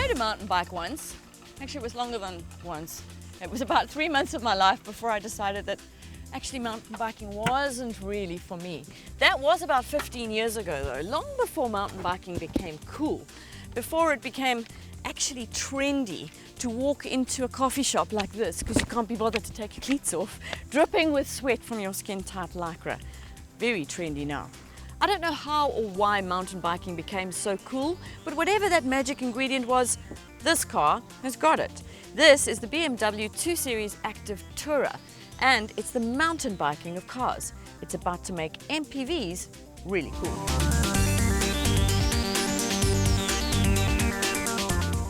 rode a mountain bike once. Actually, it was longer than once. It was about 3 months of my life before I decided that actually mountain biking wasn't really for me. That was about 15 years ago though, long before mountain biking became cool, before it became actually trendy to walk into a coffee shop like this because you can't be bothered to take your cleats off, dripping with sweat from your skin-tight lycra. Very trendy now. I don't know how or why mountain biking became so cool, but whatever that magic ingredient was, this car has got it. This is the BMW 2 Series Active Tourer, and it's the mountain biking of cars. It's about to make MPVs really cool.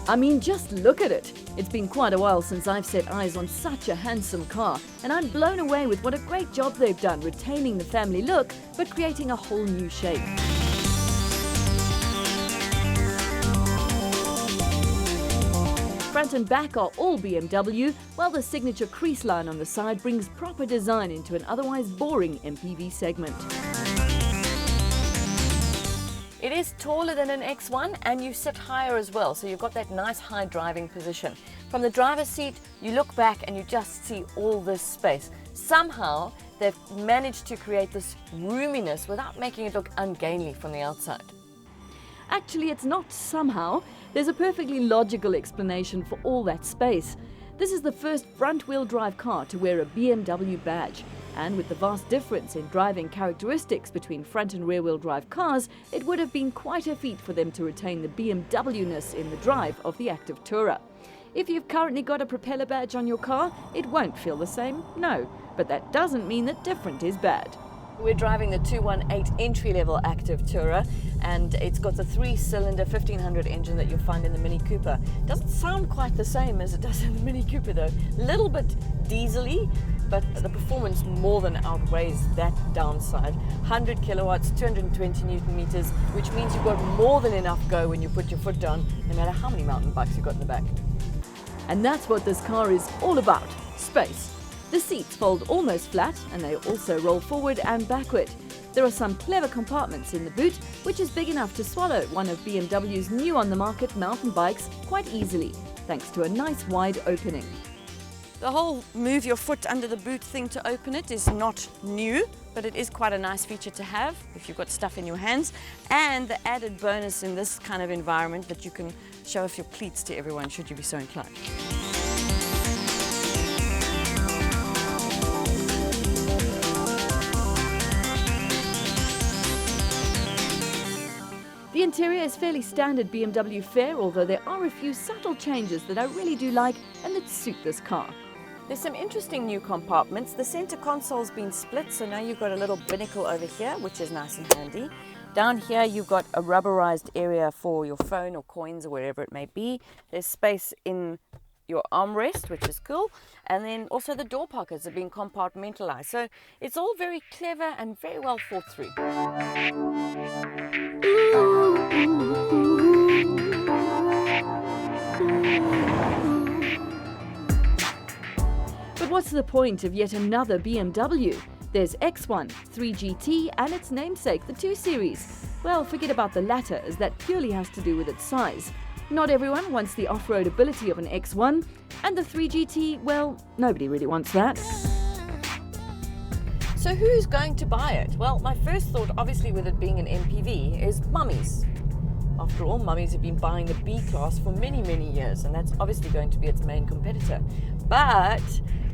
I mean, just look at it. It's been quite a while since I've set eyes on such a handsome car, and I'm blown away with what a great job they've done retaining the family look, but creating a whole new shape. Front and back are all BMW, while the signature crease line on the side brings proper design into an otherwise boring MPV segment. It is taller than an X1 and you sit higher as well, so you've got that nice high driving position. From the driver's seat, you look back and you just see all this space. Somehow, they've managed to create this roominess without making it look ungainly from the outside. Actually, it's not somehow. There's a perfectly logical explanation for all that space. This is the first front-wheel drive car to wear a BMW badge. And with the vast difference in driving characteristics between front and rear-wheel drive cars, it would have been quite a feat for them to retain the BMW-ness in the drive of the Active Tourer. If you've currently got a propeller badge on your car, it won't feel the same, no. But that doesn't mean that different is bad. We're driving the 218 entry-level Active Tourer, and it's got the 3-cylinder 1500 engine that you'll find in the Mini Cooper. Doesn't sound quite the same as it does in the Mini Cooper though. A little bit diesel-y, but the performance more than outweighs that downside. 100 kilowatts, 220 newton meters, which means you've got more than enough go when you put your foot down, no matter how many mountain bikes you've got in the back. And that's what this car is all about, space. The seats fold almost flat and they also roll forward and backward. There are some clever compartments in the boot, which is big enough to swallow one of BMW's new on-the-market mountain bikes quite easily, thanks to a nice wide opening. The whole move your foot under the boot thing to open it is not new, but it is quite a nice feature to have if you've got stuff in your hands. And the added bonus in this kind of environment that you can show off your cleats to everyone should you be so inclined. The interior is fairly standard BMW fare, although there are a few subtle changes that I really do like and that suit this car. There's some interesting new compartments. The center console's been split, so now you've got a little binnacle over here, which is nice and handy. Down here you've got a rubberized area for your phone or coins or wherever it may be. There's space in your armrest, which is cool, and then also the door pockets have been compartmentalized. So it's all very clever and very well thought through. But what's the point of yet another BMW? There's X1, 3GT and its namesake, the 2 Series. Well, forget about the latter, as that purely has to do with its size. Not everyone wants the off-road ability of an X1, and the 3GT, well, nobody really wants that. So who's going to buy it? Well, my first thought, obviously with it being an MPV, is mummies. After all, mummies have been buying the B-Class for many, many years, and that's obviously going to be its main competitor. But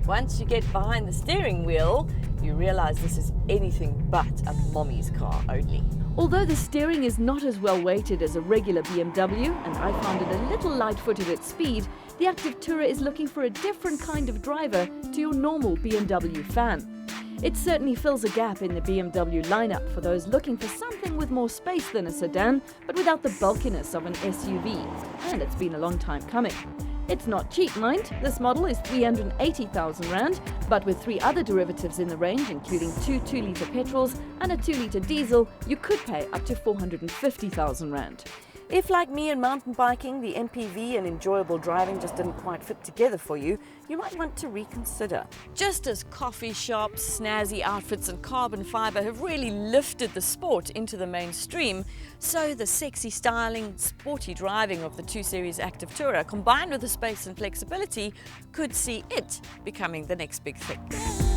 once you get behind the steering wheel, you realize this is anything but a mommy's car only. Although the steering is not as well weighted as a regular BMW, and I found it a little light-footed at speed, the Active Tourer is looking for a different kind of driver to your normal BMW fan. It certainly fills a gap in the BMW lineup for those looking for something with more space than a sedan, but without the bulkiness of an SUV, and it's been a long time coming. It's not cheap, mind. This model is 380,000 Rand, but with 3 other derivatives in the range, including 2 2-litre petrols and a 2-litre diesel, you could pay up to 450,000 Rand. If, like me and mountain biking, the MPV and enjoyable driving just didn't quite fit together for you, you might want to reconsider. Just as coffee shops, snazzy outfits and carbon fiber have really lifted the sport into the mainstream, so the sexy styling, sporty driving of the 2 Series Active Tourer, combined with the space and flexibility, could see it becoming the next big thing.